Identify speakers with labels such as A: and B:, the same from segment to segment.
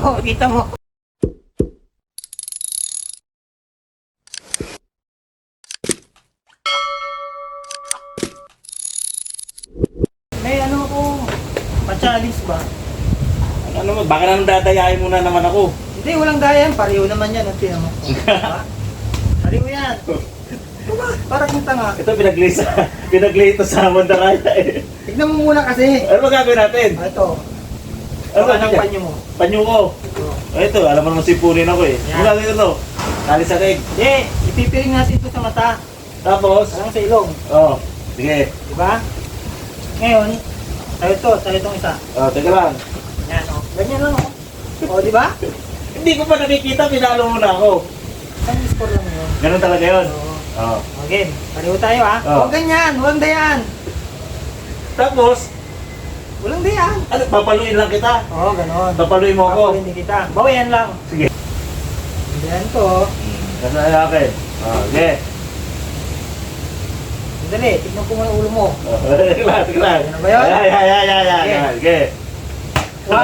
A: Oo, kita mo. May ano ko, pa-challenge ba?
B: Ano naman, baka nang dadayain mo na naman ako.
A: Hindi, walang daya yan. Pareho naman yan. Ang tiyan mo. Diba? Pareho yan. Diba? Para kung tanga.
B: Ito pinaglito sa Mandaraya eh.
A: Tignan mo muna kasi.
B: Ano ba gagawin natin?
A: Ito.
B: Ano ba
A: Anong panyo mo?
B: Panyo ko.
A: Ito.
B: Ito, alam mo naman sipunin ako eh.
A: Yan.
B: Ano gagawin ito? Kali sa leg.
A: Hindi, ipipiring natin ito sa mata.
B: Tapos?
A: Alang sa ilong.
B: Oh, sige.
A: Diba? Ngayon, tayo itong isa.
B: Oh, teka lang.
A: Yan, o. Ganyan lang, o. O, diba?
B: Hindi ko pa nakikita, pinalo mo na ako.
A: Isang score lang yun.
B: Ganun talaga yun.
A: Oo.
B: Oh.
A: O, game. Pareho tayo, ha?
B: Oo.
A: Huwag ganyan, huwag dayan.
B: Tapos,
A: Walang dayan.
B: ano, papaluin lang kita.
A: Oo, ganon.
B: Papaluin mo ako.
A: Hindi kita. Bawayan lang.
B: Sige.
A: Dayan to.
B: Ganun ay akin. Oh, sige.
A: Dali, tignan ko muna ulo mo.
B: Oh, teka lang, teka lang.
A: Ano ba yun?
B: Ay. Sige.
A: 1,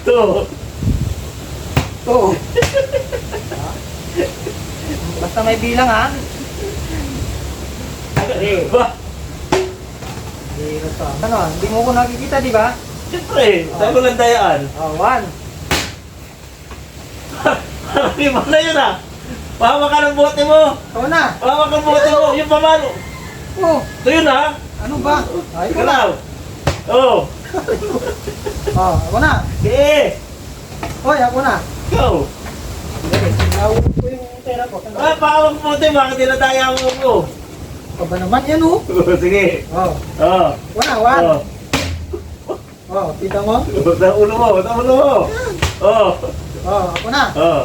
B: 2.
A: 2. Basta may bilang, ha? 3.
B: Ba?
A: Zero to. Ano, hindi mo ko nakikita, di ba?
B: Siyempre, tayo lang dayaan.
A: Oh, 1.
B: Hindi mo na yun ah. Pahawa ka ng bote mo.
A: Ikaw na.
B: Pahawa ka ng bote mo. Yung pamalo.
A: Oh,
B: Ito yun ah.
A: ano ba? Ay,
B: Ikaw
A: ikaw na.
B: lang. Oo.
A: Oh, ako na.
B: Sige.
A: Hoy, ako na.
B: Ikaw.
A: Dali, sinawag ko yung pera ko.
B: Ah, pahawa ng bote. Bakit dinadaya mo ako?
A: Ikaw ba naman yan, oh?
B: Sige.
A: Oh,
B: Oo.
A: 1.
B: Oo.
A: Oh, kita mo?
B: Sa ulo mo. Sa ulo mo. Oo.
A: Oh, ako na.
B: Oo.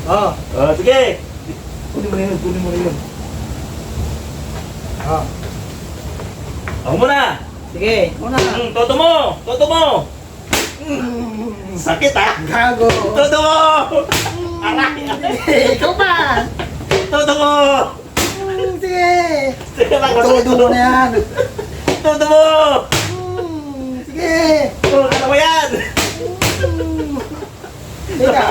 A: Oh,
B: Oh, sige. Kunin mo na yun. Kunin mo na yun.
A: oh.
B: Ako muna.
A: Sige, una.
B: Toto mo. Toto mo. Sakit ah.
A: Gago.
B: Toto mo. Aray.
A: Ikaw pa.
B: Toto mo.
A: Sige.
B: Sige lang.
A: Todo mo na yan.
B: Toto mo.
A: Sige.
B: Ano mo yan?
A: Teka.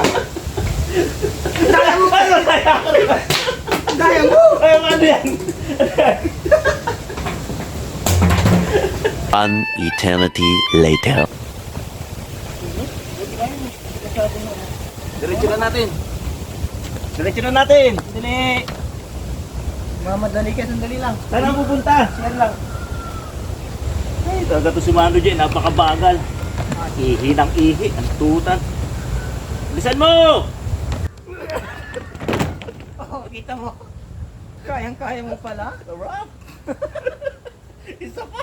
A: Daya mo pa
B: Ano
A: eh.
B: kaya?
A: Daya mo.
B: Ay, ano yan?
C: An eternity later.
B: Diretso na natin. Diretso na natin.
A: Dali. Mamadali ka, sandali lang.
B: Saan ang pupunta?
A: Yan lang.
B: Ay, talaga to si Mano dyan. Napakabagal. Ihi ng ihi. Ang tutan. Bilisan mo!
A: Oh, kita mo. Kayang-kaya mo pala.
B: Sarap! Isa pa!